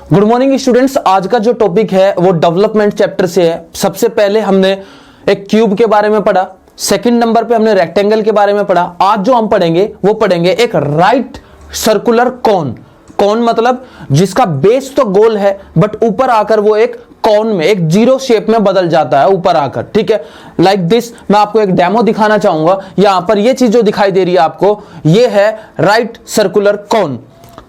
Good morning students. आज का जो टॉपिक है वो डेवलपमेंट चैप्टर से है। सबसे पहले हमने एक क्यूब के बारे में पढ़ा, सेकंड नंबर पे हमने रेक्टेंगल के बारे में पढ़ा। आज जो हम पढ़ेंगे वो पढ़ेंगे एक राइट सर्कुलर कॉन। कॉन मतलब जिसका बेस तो गोल है बट ऊपर आकर वो एक कॉन में, एक जीरो शेप में बदल जाता है ऊपर आकर। ठीक है, लाइक दिस। मैं आपको एक डेमो दिखाना चाहूंगा। यहां पर ये चीज जो दिखाई दे रही है आपको, ये है राइट सर्कुलर कॉन।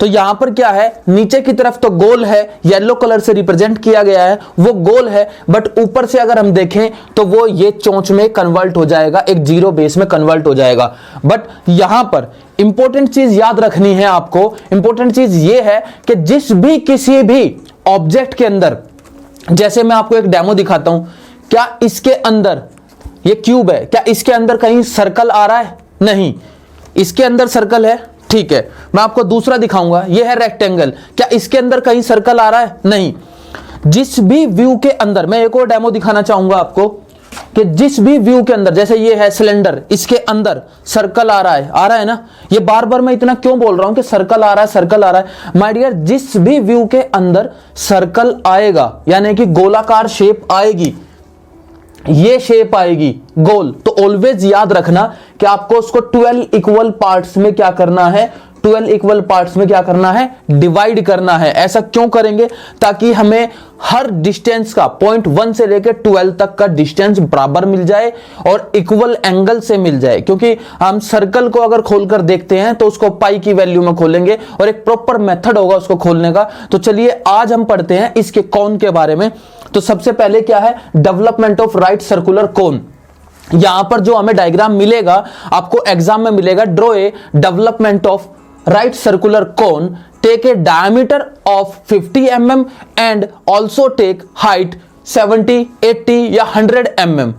तो यहां पर क्या है, नीचे की तरफ तो गोल है, येलो कलर से रिप्रेजेंट किया गया है, वो गोल है, बट ऊपर से अगर हम देखें तो वो ये चोंच में कन्वर्ट हो जाएगा, एक जीरो बेस में कन्वर्ट हो जाएगा। बट यहां पर इंपॉर्टेंट चीज याद रखनी है आपको। इंपॉर्टेंट चीज ये है कि जिस भी किसी भी ऑब्जेक्ट के अंदर, जैसे मैं आपको एक डेमो दिखाता हूं, क्या इसके अंदर ये क्यूब है, क्या इसके अंदर कहीं सर्कल आ रहा है? नहीं, इसके अंदर सर्कल है। ठीक है, मैं आपको दूसरा दिखाऊंगा, ये है रेक्टेंगल। क्या इसके अंदर कहीं सर्कल आ रहा है? नहीं। जिस भी व्यू के अंदर, मैं एक और डेमो दिखाना चाहूंगा आपको कि जिस भी व्यू के अंदर, जैसे ये है सिलेंडर, इसके अंदर सर्कल आ रहा है ना। ये बार बार मैं इतना क्यों बोल रहा हूं कि सर्कल आ रहा है, सर्कल आ रहा है। माय डियर, जिस भी व्यू के अंदर सर्कल आएगा, यानी कि गोलाकार शेप आएगी, ये शेप आएगी गोल, तो ऑलवेज याद रखना कि आपको उसको 12 इक्वल पार्ट्स में क्या करना है, 12 इक्वल पार्ट्स में क्या करना है, डिवाइड करना है। ऐसा क्यों करेंगे? ताकि हमें हर डिस्टेंस का पॉइंट 1 से लेकर 12 तक का डिस्टेंस बराबर मिल जाए और इक्वल एंगल से मिल जाए। क्योंकि हम सर्कल को अगर खोलकर देखते हैं तो उसको पाई की वैल्यू में खोलेंगे और एक प्रॉपर मेथड होगा उसको खोलने का। तो चलिए आज हम पढ़ते हैं इसके कॉन के बारे में। तो सबसे पहले क्या है, development of right circular cone. यहां पर जो हमें डायग्राम मिलेगा, आपको एग्जाम में मिलेगा, draw a development of right circular cone, take a diameter of 50 mm and also take height 70, 80 या 100 mm।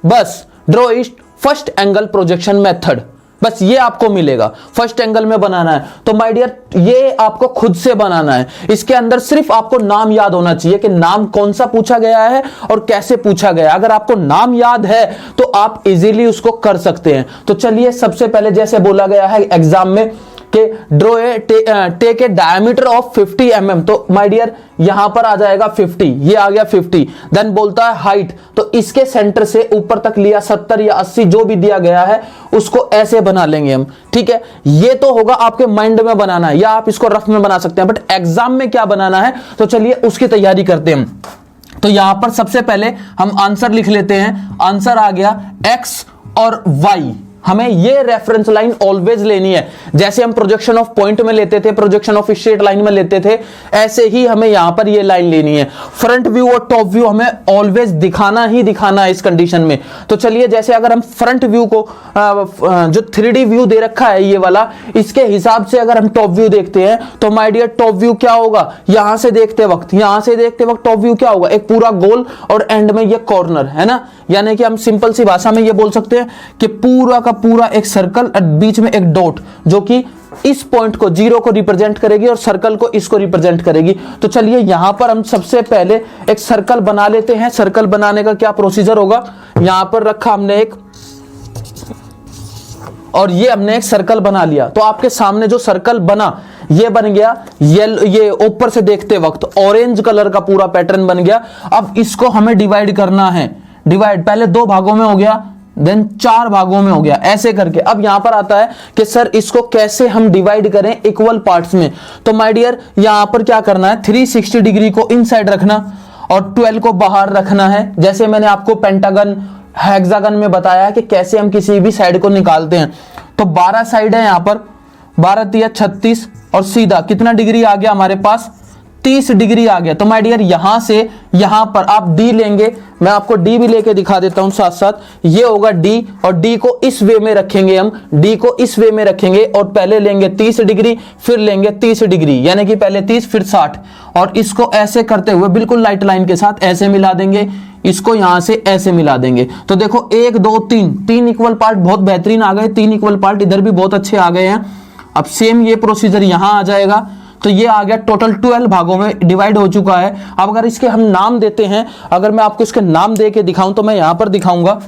बस draw is first angle projection method, बस ये आपको मिलेगा। फर्स्ट एंगल में बनाना है तो माय डियर ये आपको खुद से बनाना है। इसके अंदर सिर्फ आपको नाम याद होना चाहिए कि नाम कौन सा पूछा गया है और कैसे पूछा गया। अगर आपको नाम याद है तो आप इजीली उसको कर सकते हैं। तो चलिए सबसे पहले जैसे बोला गया है एग्जाम में कि draw a take a diameter of 50 mm, तो माय डियर यहां पर आ जाएगा 50, ये आ गया 50। देन बोलता है हाइट, तो इसके सेंटर से ऊपर तक लिया 70 या 80 जो भी दिया गया है उसको ऐसे बना लेंगे हम। ठीक है, ये तो होगा आपके माइंड में बनाना है या आप इसको रफ में बना सकते हैं, बट एग्जाम में क्या बनाना है तो चलिए उसकी तैयारी करते हैं। तो यहां पर सबसे पहले हम आंसर लिख लेते हैं। आंसर आ गया x और y। हमें ये रेफरेंस लाइन ऑलवेज लेनी है। जैसे हम प्रोजेक्शन ऑफ पॉइंट में लेते थे, प्रोजेक्शन ऑफ स्ट्रेट लाइन में लेते थे, ऐसे ही हमें यहां पर ये लाइन लेनी है। फ्रंट व्यू और टॉप व्यू हमें ऑलवेज दिखाना ही दिखाना है इस कंडीशन में। तो चलिए जैसे अगर हम फ्रंट व्यू को जो 3D व्यू दे रखा है ये वाला, इसके हिसाब से अगर हम टॉप व्यू देखते हैं तो माय डियर टॉप व्यू क्या होगा, यहां से देखते वक्त टॉप व्यू क्या होगा, एक पूरा गोल और एंड में ये कॉर्नर है ना। यानी कि हम सिंपल सी भाषा में ये बोल सकते हैं कि पूरा का पूरा एक सर्कल और बीच में एक डॉट जो कि इस पॉइंट को, जीरो को रिप्रेजेंट करेगी और सर्कल को इसको रिप्रेजेंट करेगी। तो चलिए यहां पर हम सबसे पहले एक सर्कल बना लेते हैं। सर्कल बनाने का क्या प्रोसीजर होगा, यहां पर रखा हमने एक, और ये हमने एक सर्कल बना लिया। तो आपके सामने जो सर्कल बना ये बन गया येलो, ये ऊपर से देखते वक्त ऑरेंज कलर का पूरा पैटर्न बन गया। अब इसको हमें डिवाइड करना है। डिवाइड पहले 2 भागों में हो गया, देन 4 भागों में हो गया, ऐसे करके। अब यहां पर आता है कि सर इसको कैसे हम डिवाइड करें इक्वल पार्ट्स में। तो माय डियर यहां पर क्या करना है, 360 डिग्री को इनसाइड रखना और 12 को बाहर रखना है। जैसे मैंने आपको पेंटागन, हेक्सागन में बताया कि कैसे हम किसी भी साइड को निकालते हैं। तो 12 साइड है यहां पर, 12 या 36 और सीधा कितना डिग्री आ गया हमारे पास, 30 डिग्री आ गया। तो माय डियर यहां से यहां पर आप डी लेंगे, मैं आपको डी भी लेके दिखा देता हूं साथ साथ। ये होगा डी और डी को इस वे में रखेंगे हम, डी को इस वे में रखेंगे और पहले लेंगे 30 डिग्री फिर लेंगे 30 डिग्री, यानी कि पहले 30 फिर 60, और इसको ऐसे करते हुए बिल्कुल लाइट लाइन के साथ ऐसे मिला देंगे, इसको यहां से ऐसे मिला देंगे। तो देखो 1 2 3 इक्वल पार्ट बहुत बेहतरीन आ गए, 3 इक्वल पार्ट इधर भी बहुत अच्छे आ गए हैं। अब सेम ये प्रोसीजर यहां आ जाएगा। तो ये आ गया, टोटल 12 भागों में डिवाइड हो चुका है। अब अगर इसके हम नाम देते हैं, अगर मैं आपको इसके नाम दे के दिखाऊं तो मैं यहां पर दिखाऊंगा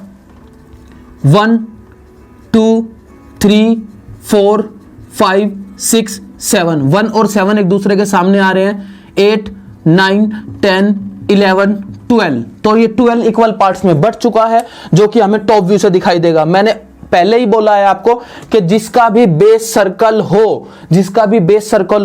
1 2 3 4 5 6 7। 1 और 7 एक दूसरे के सामने आ रहे हैं, 8 9, 10, 11, 12। तो ये 12 इक्वल पार्ट्स में बट चुका है, जो कि हमें टॉप व्यू से दिखाई देगा। मैंने पहले ही बोला है आपको कि जिसका भी बेस सर्कल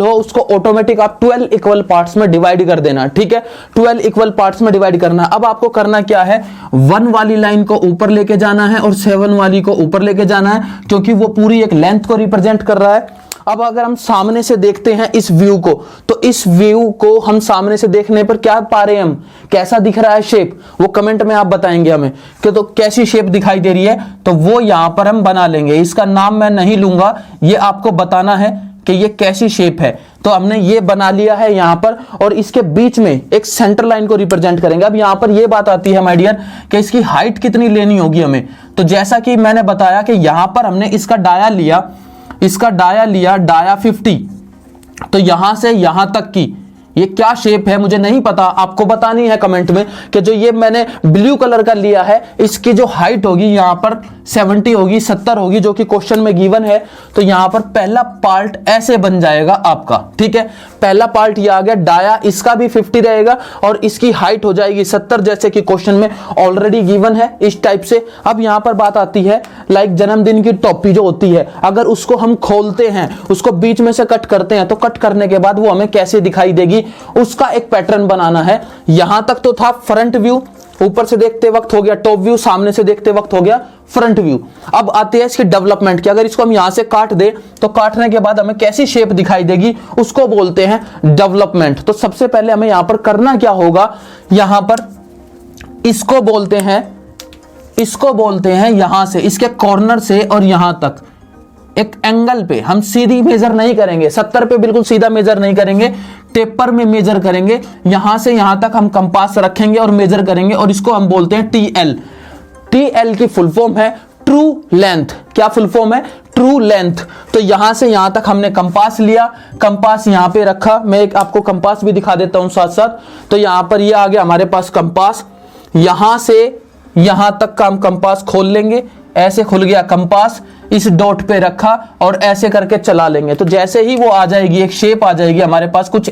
हो उसको ऑटोमेटिक आप 12 इक्वल पार्ट्स में डिवाइड कर देना, ठीक है। 12 इक्वल पार्ट्स में डिवाइड करना। अब आपको करना क्या है, 1 वाली लाइन को ऊपर लेके जाना है और 7 वाली को ऊपर लेके जाना है, क्योंकि वो पूरी एक लेंथ को रिप्रेजेंट कर रहा है। अब अगर हम सामने से देखते हैं इस व्यू को, तो इस व्यू को हम सामने से देखने पर क्या पा रहे हैं, हम कैसा दिख रहा है शेप, वो कमेंट में आप बताएंगे हमें कि तो कैसी शेप दिखाई दे रही है, तो वो यहां पर हम बना लेंगे। इसका नाम मैं नहीं लूंगा, ये आपको बताना है कि ये कैसी शेप है। तो हमने ये बना लिया है यहां पर, और इसके बीच में एक सेंटर लाइन को रिप्रेजेंट करेंगे। अब यहां पर ये बात आती है माय डियर कि इसकी हाइट कितनी लेनी होगी हमें। तो जैसा कि मैंने बताया कि यहां पर हमने इसका डाया लिया डाया 50। तो यहां से यहां तक की ये क्या शेप है मुझे नहीं पता, आपको बतानी है कमेंट में कि जो ये मैंने ब्लू कलर का लिया है इसकी जो हाइट होगी यहां पर 70 होगी, 70 होगी, जो कि क्वेश्चन में गिवन है। तो यहां पर पहला पार्ट ऐसे बन जाएगा आपका, ठीक है। पहला पार्ट ये आ गया, डाया इसका भी 50 रहेगा और इसकी हाइट हो जाएगी 70, जैसे कि क्वेश्चन में ऑलरेडी गिवन है इस टाइप से। अब यहां पर बात आती है लाइक जन्मदिन की टोपी जो होती है, अगर उसको हम खोलते हैं, उसको बीच में से कट करते हैं, तो कट करने के बाद वो हमें कैसे दिखाई देगी उसका एक पैटर्न बनाना है। यहां तक तो था फ्रंट व्यू, ऊपर से देखते वक्त हो गया टॉप व्यू, सामने से देखते वक्त हो गया फ्रंट व्यू। अब आते हैं इसकी डेवलपमेंट की। अगर इसको हम यहां से काट दे तो काटने के बाद हमें कैसी शेप दिखाई देगी उसको बोलते हैं डेवलपमेंट। तो सबसे पहले हमें यहां पर करना क्या होगा, यहां पर इसको बोलते हैं यहां से, इसके कॉर्नर से और यहां तक एक एंगल पे हम सीधी मेजर नहीं करेंगे, 70 पे बिल्कुल सीधा मेजर नहीं करेंगे, टेपर में मेजर करेंगे। यहां से यहां तक हम कंपास रखेंगे और मेजर करेंगे, और इसको हम बोलते हैं टीएल। टीएल की फुल फॉर्म है ट्रू लेंथ। क्या फुल फॉर्म है, ट्रू लेंथ। तो यहां से यहां तक हमने कंपास लिया, कंपास यहां पे रखा, मैं एक आपको कंपास भी दिखा देता हूं साथ साथ। तो यहां पर ये आ गया हमारे पास कंपास, यहां से यहां तक का हम कंपास खोल लेंगे, ऐसे खुल गया कंपास, इस डॉट पे रखा और ऐसे करके चला लेंगे। तो जैसे ही वो आ जाएगी, एक शेप आ जाएगी हमारे पास, कुछ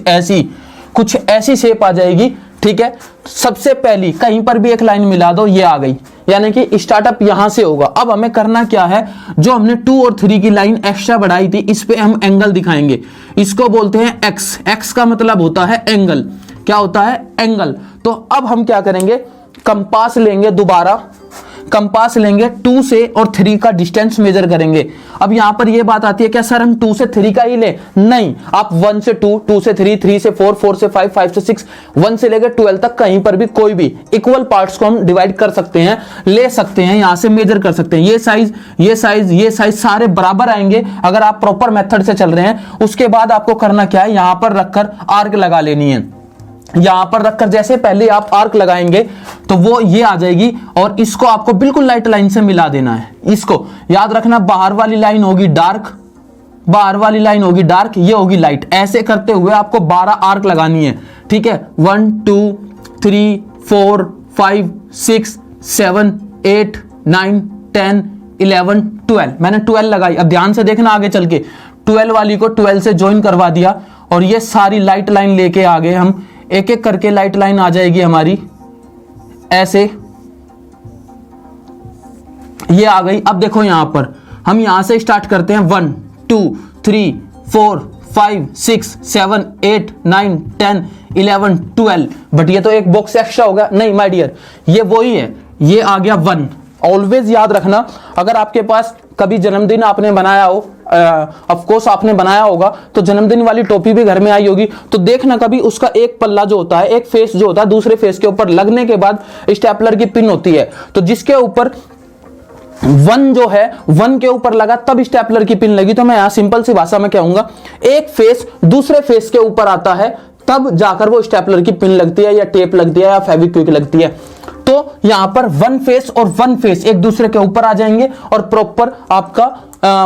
ऐसी शेप आ जाएगी, ठीक है। सबसे पहली कहीं पर भी एक लाइन मिला दो, ये आ गई, यानी कि स्टार्टअप यहां से होगा। अब हमें करना क्या है, जो हमने 2 और 3 की लाइन एक्स्ट्रा बढ़ाई थी, इस पे हम एंगल दिखाएंगे। इसको बोलते हैं एक्स। एक्स का मतलब होता है एंगल। क्या होता है, एंगल। तो अब हम क्या करेंगे, कंपास लेंगे, दोबारा कंपास लेंगे, 2 से और 3 का डिस्टेंस मेजर करेंगे। अब यहां पर यह बात आती है, क्या सर हम 2 से 3 का ही ले, नहीं, आप 1 से 2, 2 से 3, 3 से 4, 4 से 5, 5 से 6, 1 से लेकर 12 तक कहीं पर भी कोई भी इक्वल पार्ट्स को हम डिवाइड कर सकते हैं, ले सकते हैं, यहां से मेजर कर सकते हैं। ये साइज सारे बराबर आएंगे अगर आप प्रॉपर मेथड से चल रहे हैं। उसके बाद आपको करना क्या है, यहां पर रखकर आर्क लगा लेनी है। यहां पर रखकर जैसे पहले आप आर्क लगाएंगे तो वो ये आ जाएगी, और इसको आपको बिल्कुल लाइट लाइन से मिला देना है। इसको याद रखना, बाहर वाली लाइन होगी डार्क, ये होगी लाइट। ऐसे करते हुए आपको 12 आर्क लगानी है, ठीक है। 1 2 3 4 5 6 7 8 9 10 11 12। मैंने 12 लगाई। अब ध्यान से देखना, आगे चल के 12 वाली को 12 से ज्वाइन करवा दिया, और ये सारी लाइट लाइन लेके आ गए हम। एक एक करके लाइट लाइन आ जाएगी हमारी, ऐसे ये आ गई। अब देखो यहां पर हम यहां से स्टार्ट करते हैं, 1 2 3 4 5 6 7 8 9 10 11 12। बट ये तो एक बॉक्स एक्स्ट्रा होगा, नहीं माय डियर, ये वही है, ये आ गया 1। ऑलवेज याद रखना, अगर आपके पास कभी जन्मदिन आपने बनाया हो, ऑफ कोर्स आपने बनाया होगा, तो जन्मदिन वाली टोपी भी घर में आई होगी, तो देखना कभी उसका एक पल्ला जो होता है, एक फेस जो होता है, दूसरे फेस के ऊपर लगने के बाद स्टेपलर की पिन होती है, तो जिसके ऊपर 1 जो है 1 के ऊपर लगा तब स्टेपलर की पिन लगी। तो मैं यहां सिंपल सी भाषा में कहूंगा, एक फेस दूसरे फेस के ऊपर आता है तब जाकर वो स्टेपलर की पिन लगती है, या टेप लगती है, या फेविक्विक लगती है। तो यहां पर 1 फेस और 1 फेस एक दूसरे के ऊपर आ जाएंगे और प्रॉपर आपका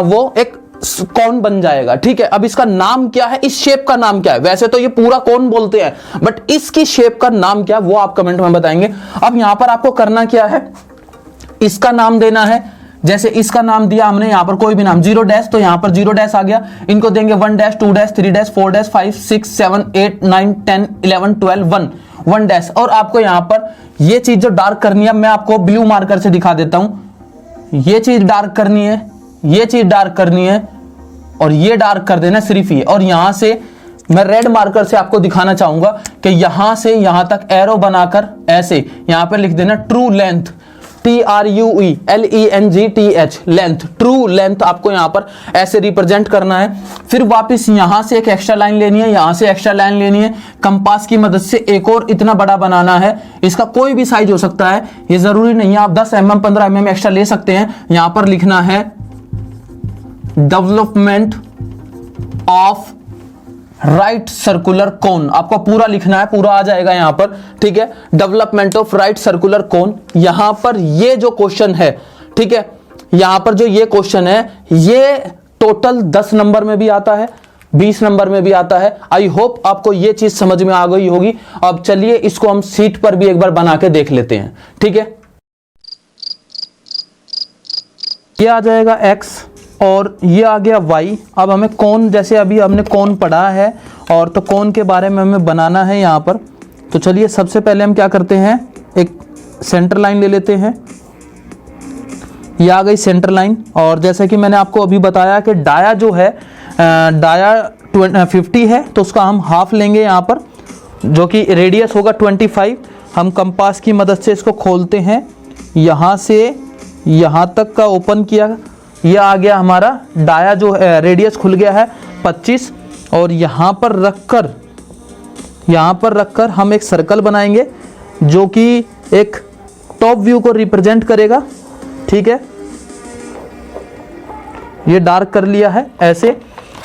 वो एक कौन बन जाएगा, ठीक है। अब इसका नाम क्या है, इस शेप का नाम क्या है, वैसे तो ये पूरा कौन बोलते हैं, बट इसकी शेप का नाम क्या है वो आप कमेंट में बताएंगे। अब यहां पर आपको करना क्या है, इसका नाम देना है जैसे इसका नाम दिया हमने यहाँ पर कोई भी नाम 0 डैश, तो यहाँ पर 0 डैश आ गया। इनको देंगे 1 dash, 2 dash, 3 dash, 4 dash, 5 6 7 8 9 10 11 12 1 dash. और आपको यहाँ पर ये चीज जो डार्क करनी है मैं आपको ब्लू मार्कर से दिखा देता हूं। ये चीज डार्क करनी है, ये चीज डार्क करनी है और ये डार्क कर देना सिर्फ ये। और यहां से मैं रेड मार्कर से आपको दिखाना चाहूंगा कि यहां से यहां तक एरो बनाकर ऐसे यहां पर लिख देना true length, TRUELENGTH length, true length आपको यहां पर ऐसे रिप्रेजेंट करना है। फिर वापस यहां से एक एक्स्ट्रा लाइन लेनी है, यहां से एक्स्ट्रा लाइन लेनी है, कंपास की मदद से एक और इतना बड़ा बनाना है। इसका कोई भी साइज हो सकता है, ये जरूरी नहीं है, आप 10 mm 15 mm एक्स्ट्रा ले सकते हैं। यहां पर लिखना है development of right circular cone, आपको पूरा लिखना है, पूरा आ जाएगा यहां पर, ठीक है। Development of right circular cone, यहां पर ये जो क्वेश्चन है, ठीक है, यहां पर जो ये क्वेश्चन है ये टोटल 10 नंबर में भी आता है, 20 नंबर में भी आता है। आई होप आपको ये चीज समझ में आ गई होगी। अब चलिए इसको हम सीट पर भी एक बार बना के देख लेते हैं, ठीक है। ये आ जाएगा x और ये आ गया y। अब हमें कोन, जैसे अभी हमने कोन पढ़ा है और तो कोन के बारे में हमें बनाना है यहाँ पर। तो चलिए सबसे पहले हम क्या करते हैं, एक सेंटर लाइन ले लेते हैं। ये आ गई सेंटर लाइन। और जैसे कि मैंने आपको अभी बताया कि डाया जो है, डाया 50 है तो उसका हम हाफ लेंगे यहाँ पर, जो कि रेडियस होगा 25। हम कंपास की मदद से इसको खोलते हैं, यहाँ से यहाँ तक का ओपन किया, यह आ गया हमारा डाया जो रेडियस खुल गया है 25। और यहाँ पर रखकर हम एक सर्कल बनाएंगे जो कि एक टॉप व्यू को रिप्रेजेंट करेगा, ठीक है। ये डार्क कर लिया है ऐसे।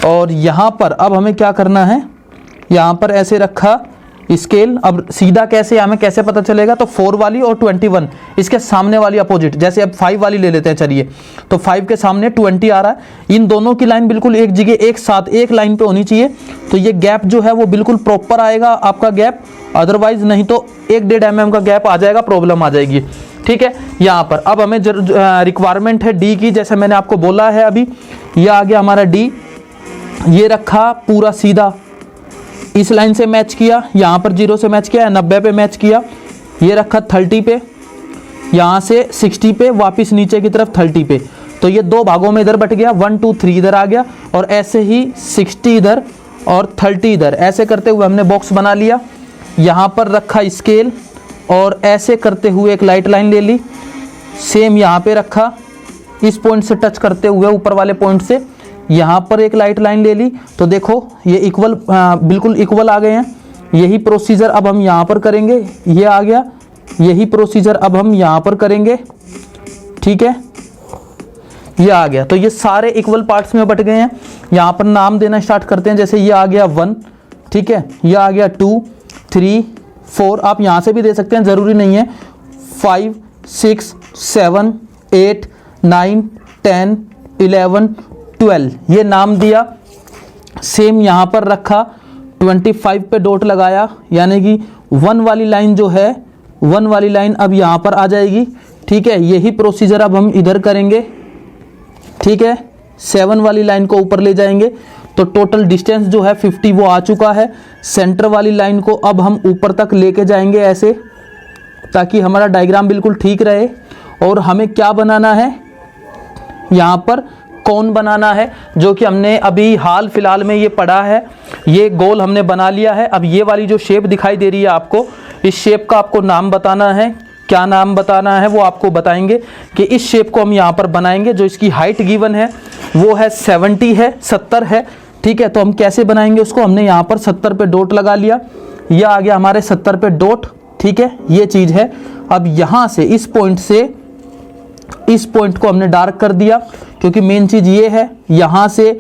और यहाँ पर अब हमें क्या करना है, यहाँ पर ऐसे रखा स्केल। अब सीधा कैसे, हमें कैसे पता चलेगा, तो 4 वाली और 21 इसके सामने वाली अपोजिट, जैसे अब 5 वाली ले लेते हैं, चलिए। तो 5 के सामने 20 आ रहा है, इन दोनों की लाइन बिल्कुल एक जगह एक साथ एक लाइन पे होनी चाहिए। तो ये गैप जो है वो बिल्कुल प्रॉपर आएगा आपका गैप, अदरवाइज नहीं तो 1-1.5 mm का गैप आ जाएगा, प्रॉब्लम आ जाएगी, ठीक है। यहाँ पर अब हमें रिक्वायरमेंट है डी की, जैसे मैंने आपको बोला है अभी। ये आ गया हमारा डी, ये रखा पूरा सीधा, इस लाइन से मैच किया, यहाँ पर 0 से मैच किया, 90 पे मैच किया। ये रखा 30 पे, यहाँ से 60 पे, वापस नीचे की तरफ 30 पे। तो ये 2 भागों में इधर बट गया, 1 2 3 इधर आ गया और ऐसे ही 60 इधर और 30 इधर, ऐसे करते हुए हमने बॉक्स बना लिया। यहाँ पर रखा स्केल और ऐसे करते हुए एक लाइट लाइन ले ली, सेम यहाँ पे रखा, इस पॉइंट से टच करते हुए ऊपर वाले पॉइंट से यहाँ पर एक लाइट लाइन ले ली। तो देखो ये इक्वल, बिल्कुल इक्वल आ गए हैं। यही प्रोसीजर अब हम यहाँ पर करेंगे, ये आ गया, यही प्रोसीजर अब हम यहाँ पर करेंगे, ठीक है। ये आ गया, तो ये सारे इक्वल पार्ट्स में बट गए हैं। यहाँ पर नाम देना स्टार्ट करते हैं, जैसे ये आ गया 1, ठीक है, ये आ गया 2 3 4, आप यहाँ से भी दे सकते हैं, ज़रूरी नहीं है। 5 6 7 8 9 10 11 12 ये नाम दिया। सेम यहाँ पर रखा, 25 पे डॉट लगाया, यानी कि 1 वाली लाइन जो है, 1 वाली लाइन अब यहाँ पर आ जाएगी, ठीक है। यही प्रोसीजर अब हम इधर करेंगे, ठीक है। 7 वाली लाइन को ऊपर ले जाएंगे, तो टोटल डिस्टेंस जो है 50 वो आ चुका है। सेंटर वाली लाइन को अब हम ऊपर तक लेके जाएंगे ऐसे, ताकि हमारा डायग्राम बिल्कुल ठीक रहे। और हमें क्या बनाना है, यहाँ पर कोन बनाना है, जो कि हमने अभी हाल फिलहाल में ये पढ़ा है। ये गोल हमने बना लिया है। अब ये वाली जो शेप दिखाई दे रही है आपको, इस शेप का आपको नाम बताना है। क्या नाम बताना है वो आपको बताएंगे कि इस शेप को हम यहाँ पर बनाएंगे। जो इसकी हाइट गिवन है वो है 70 है, ठीक है। तो हम कैसे बनाएंगे उसको, हमने यहाँ पर 70 पे डॉट लगा लिया, ये आ गया हमारे 70 पे डॉट, ठीक है। ये चीज़ है। अब यहाँ से इस पॉइंट से इस पॉइंट को हमने डार्क कर दिया, क्योंकि मेन चीज़ ये है। यहाँ से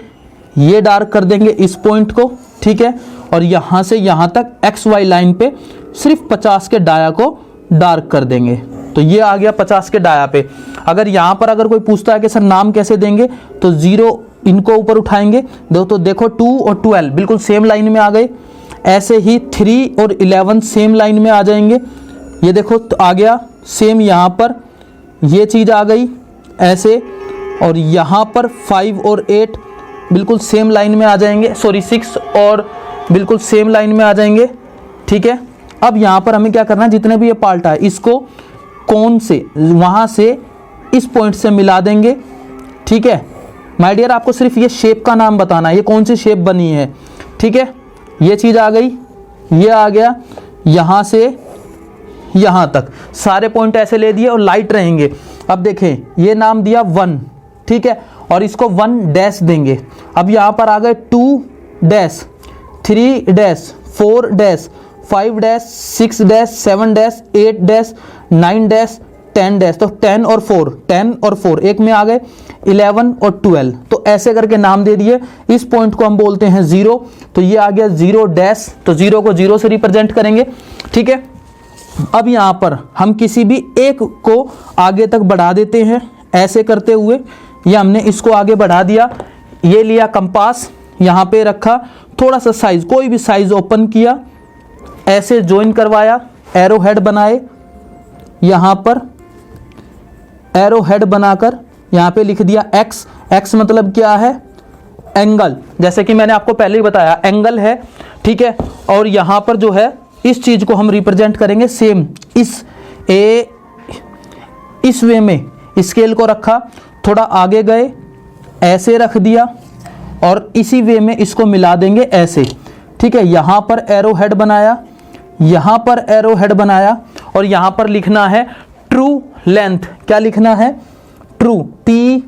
ये डार्क कर देंगे इस पॉइंट को, ठीक है। और यहाँ से यहाँ तक XY लाइन पे सिर्फ 50 के डाया को डार्क कर देंगे। तो ये आ गया 50 के डाया पे। अगर यहाँ पर अगर कोई पूछता है कि सर नाम कैसे देंगे, तो 0 इनको ऊपर उठाएंगे, तो देखो 2 और 12 बिल्कुल सेम लाइन में आ गए। ऐसे ही 3 और 11 सेम लाइन में आ जाएंगे। ये देखो तो आ गया सेम, यहाँ पर ये चीज़ आ गई, ऐसे, और यहाँ पर 5 और 8 बिल्कुल सेम लाइन में आ जाएंगे, सॉरी 6 और बिल्कुल सेम लाइन में आ जाएंगे, ठीक है। अब यहाँ पर हमें क्या करना है, जितने भी ये पार्ट है इसको कोन से वहाँ से इस पॉइंट से मिला देंगे, ठीक है। माय डियर, आपको सिर्फ ये शेप का नाम बताना है, ये कौन सी शेप बनी है, ठीक है। ये चीज़ आ गई, ये आ गया, यहाँ से यहाँ तक सारे पॉइंट ऐसे ले दिए और लाइट रहेंगे। अब देखें, ये नाम दिया 1, ठीक है, और इसको 1 डैश देंगे। अब यहाँ पर आ गए 2 dash, 3 dash, 4 dash, 5 dash, 6 dash, 7 dash, 8 dash, 9 dash, 10 dash. तो 10 और 4 एक में आ गए 11 और 12। तो ऐसे करके नाम दे दिए। इस पॉइंट को हम बोलते हैं 0, तो ये आ गया 0 डैश, तो 0 को 0 से रिप्रेजेंट करेंगे, ठीक है। अब यहाँ पर हम किसी भी एक को आगे तक बढ़ा देते हैं, ऐसे करते हुए ये हमने इसको आगे बढ़ा दिया। ये लिया कंपास, यहाँ पे रखा, थोड़ा सा साइज, कोई भी साइज ओपन किया, ऐसे ज्वाइन करवाया, एरो हेड बनाए, यहाँ पर एरो हेड बनाकर यहाँ पे लिख दिया x। x मतलब क्या है, एंगल, जैसे कि मैंने आपको पहले ही बताया एंगल है, ठीक है। और यहाँ पर जो है इस चीज को हम रिप्रेजेंट करेंगे सेम इस वे में। स्केल को रखा, थोड़ा आगे गए, ऐसे रख दिया और इसी वे में इसको मिला देंगे ऐसे, ठीक है। यहाँ पर एरो हेड बनाया, यहाँ पर एरो हेड बनाया, और यहाँ पर लिखना है ट्रू लेंथ। क्या लिखना है, ट्रू, TRUE,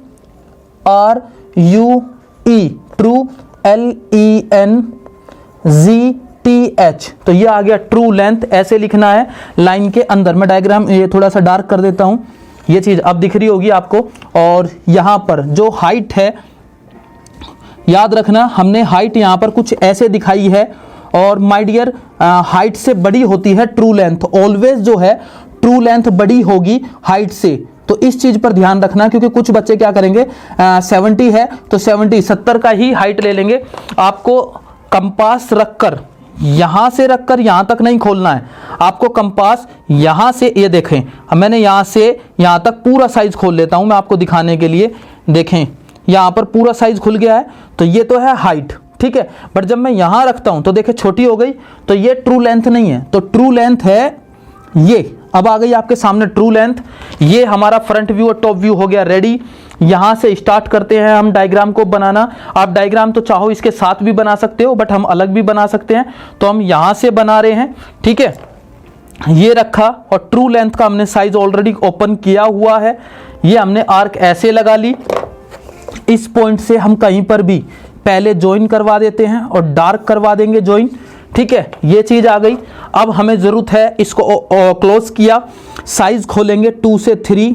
ट्रू, LENGTH। तो ये आ गया ट्रू लेंथ, ऐसे लिखना है लाइन के अंदर। मैं डायग्राम ये थोड़ा सा डार्क कर देता हूँ, ये चीज अब दिख रही होगी आपको। और यहाँ पर जो हाइट है, याद रखना हमने हाइट यहाँ पर कुछ ऐसे दिखाई है, और माय डियर हाइट से बड़ी होती है ट्रू लेंथ। ऑलवेज जो है ट्रू लेंथ बड़ी होगी हाइट से, तो इस चीज पर ध्यान रखना, क्योंकि कुछ बच्चे क्या करेंगे 70 है तो 70 का ही हाइट ले लेंगे। आपको कंपास रखकर यहां से रखकर यहां तक नहीं खोलना है, आपको कंपास यहां से, ये देखें मैंने यहां से यहां तक पूरा साइज खोल लेता हूं मैं आपको दिखाने के लिए। देखें यहां पर पूरा साइज खुल गया है, तो ये तो है हाइट, ठीक है। बट जब मैं यहां रखता हूं तो देखें छोटी हो गई, तो ये ट्रू लेंथ नहीं है, तो ट्रू लेंथ है ये। अब आ गई आपके सामने ट्रू लेंथ। ये हमारा फ्रंट व्यू और टॉप व्यू हो गया रेडी। यहां से स्टार्ट करते हैं हम डायग्राम को बनाना। आप डायग्राम तो चाहो इसके साथ भी बना सकते हो, बट हम अलग भी बना सकते हैं, तो हम यहां से बना रहे हैं, ठीक है। ये रखा और ट्रू लेंथ का हमने साइज ऑलरेडी ओपन किया हुआ है। ये हमने आर्क ऐसे लगा ली, इस पॉइंट से हम कहीं पर भी पहले ज्वाइन करवा देते हैं और डार्क करवा देंगे ज्वाइन, ठीक है। ये चीज आ गई। अब हमें जरूरत है, इसको क्लोज किया, साइज खोलेंगे 2 से 3,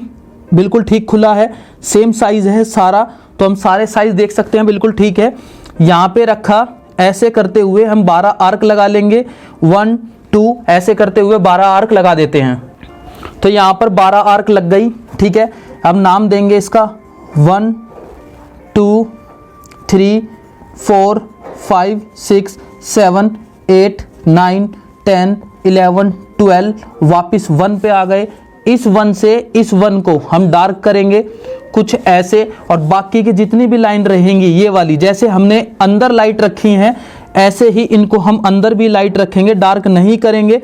बिल्कुल ठीक खुला है, सेम साइज है सारा, तो हम सारे साइज देख सकते हैं, बिल्कुल ठीक है। यहाँ पे रखा, ऐसे करते हुए हम 12 आर्क लगा लेंगे, 1 2 ऐसे करते हुए 12 आर्क लगा देते हैं। तो यहाँ पर 12 आर्क लग गई, ठीक है। अब नाम देंगे इसका 1 2 3 4 5 6 7 8 9 10 11 12, वापिस 1 पे आ गए। इस 1 से इस 1 को हम डार्क करेंगे कुछ ऐसे, और बाकी की जितनी भी लाइन रहेंगी ये वाली, जैसे हमने अंदर लाइट रखी हैं ऐसे ही इनको हम अंदर भी लाइट रखेंगे, डार्क नहीं करेंगे।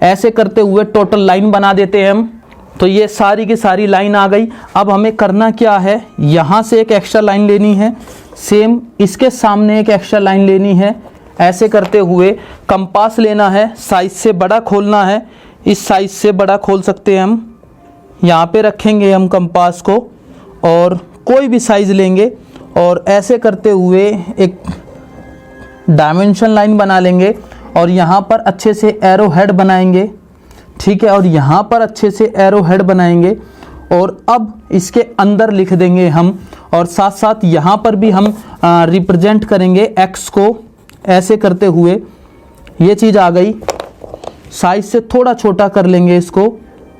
ऐसे करते हुए टोटल लाइन बना देते हैं हम। तो ये सारी की सारी लाइन आ गई। अब हमें करना क्या है, यहाँ से एक एक्स्ट्रा लाइन लेनी है, सेम इसके सामने एक एक्स्ट्रा लाइन लेनी है। ऐसे करते हुए कंपास लेना है, साइज से बड़ा खोलना है, इस साइज से बड़ा खोल सकते हैं हम। यहाँ पे रखेंगे हम कंपास को और कोई भी साइज लेंगे, और ऐसे करते हुए एक डायमेंशन लाइन बना लेंगे, और यहाँ पर अच्छे से एरो हेड बनाएंगे, ठीक है। और यहाँ पर अच्छे से एरो हेड बनाएंगे, और अब इसके अंदर लिख देंगे हम, और साथ साथ यहाँ पर भी हम रिप्रेजेंट करेंगे एक्स को। ऐसे करते हुए ये चीज़ आ गई, साइज से थोड़ा छोटा कर लेंगे इसको,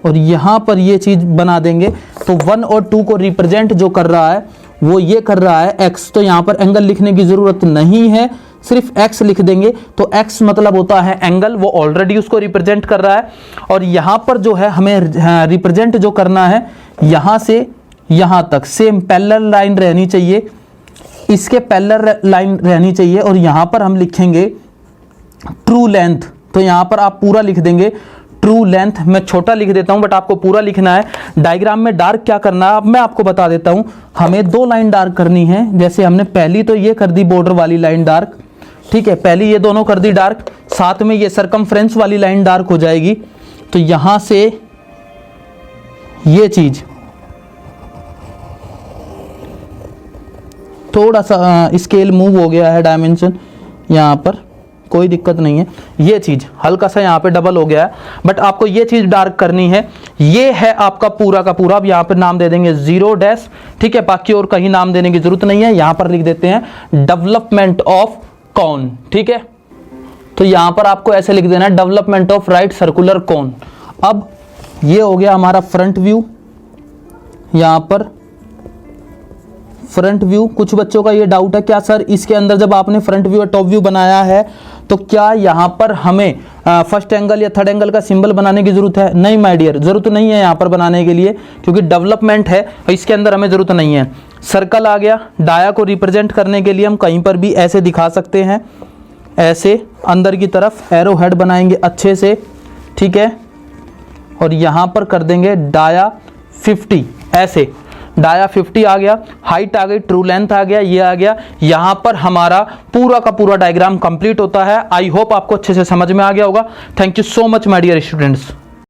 और यहाँ पर ये चीज़ बना देंगे। तो 1 और 2 को रिप्रेजेंट जो कर रहा है वो ये कर रहा है एक्स। तो यहाँ पर एंगल लिखने की ज़रूरत नहीं है, सिर्फ एक्स लिख देंगे। तो एक्स मतलब होता है एंगल, वो ऑलरेडी उसको रिप्रेजेंट कर रहा है। और यहाँ पर जो है हमें रिप्रेजेंट जो करना है, यहाँ से यहां तक सेम पैरेलल लाइन रहनी चाहिए, इसके पैरेलल लाइन रहनी चाहिए। और यहां पर हम लिखेंगे ट्रू लेंथ, तो यहां पर आप पूरा लिख देंगे ट्रू लेंथ। मैं छोटा लिख देता हूं बट आपको पूरा लिखना है। डायग्राम में डार्क क्या करना है अब मैं आपको बता देता हूं। हमें दो लाइन डार्क करनी है, जैसे हमने पहली तो ये कर दी बॉर्डर वाली लाइन डार्क, ठीक है, पहली ये दोनों कर दी डार्क, साथ में ये सरकमफ्रेंस वाली लाइन डार्क हो जाएगी। तो यहां से ये चीज थोड़ा सा स्केल मूव हो गया है, डायमेंशन यहां पर कोई दिक्कत नहीं है, ये चीज हल्का सा यहाँ पे डबल हो गया है, बट आपको ये चीज डार्क करनी है। ये है आपका पूरा का पूरा। अब यहाँ पे नाम दे देंगे 0 ठीक है, बाकी और कहीं नाम देने की जरूरत नहीं है। यहाँ पर लिख देते हैं डेवलपमेंट ऑफ कॉन, ठीक है। तो यहाँ पर आपको ऐसे लिख देना है development of right circular cone. अब ये हो गया हमारा फ्रंट व्यू। यहाँ पर फ्रंट व्यू, कुछ बच्चों का ये डाउट है क्या सर इसके अंदर जब आपने फ्रंट व्यू और टॉप व्यू बनाया है तो क्या यहाँ पर हमें फर्स्ट एंगल या थर्ड एंगल का सिंबल बनाने की जरूरत है? नहीं माय डियर, जरूरत नहीं है यहाँ पर बनाने के लिए, क्योंकि डेवलपमेंट है इसके अंदर हमें जरूरत नहीं है। सर्कल आ गया, डाया को रिप्रेजेंट करने के लिए हम कहीं पर भी ऐसे दिखा सकते हैं, ऐसे अंदर की तरफ एरो हेड बनाएंगे अच्छे से, ठीक है। और यहाँ पर कर देंगे डाया 50, ऐसे डाया 50 आ गया, हाइट आ गई, ट्रू लेंथ आ गया, ये आ गया। यहां पर हमारा पूरा का पूरा डायग्राम कंप्लीट होता है। आई होप आपको अच्छे से समझ में आ गया होगा। Thank you so much my dear students.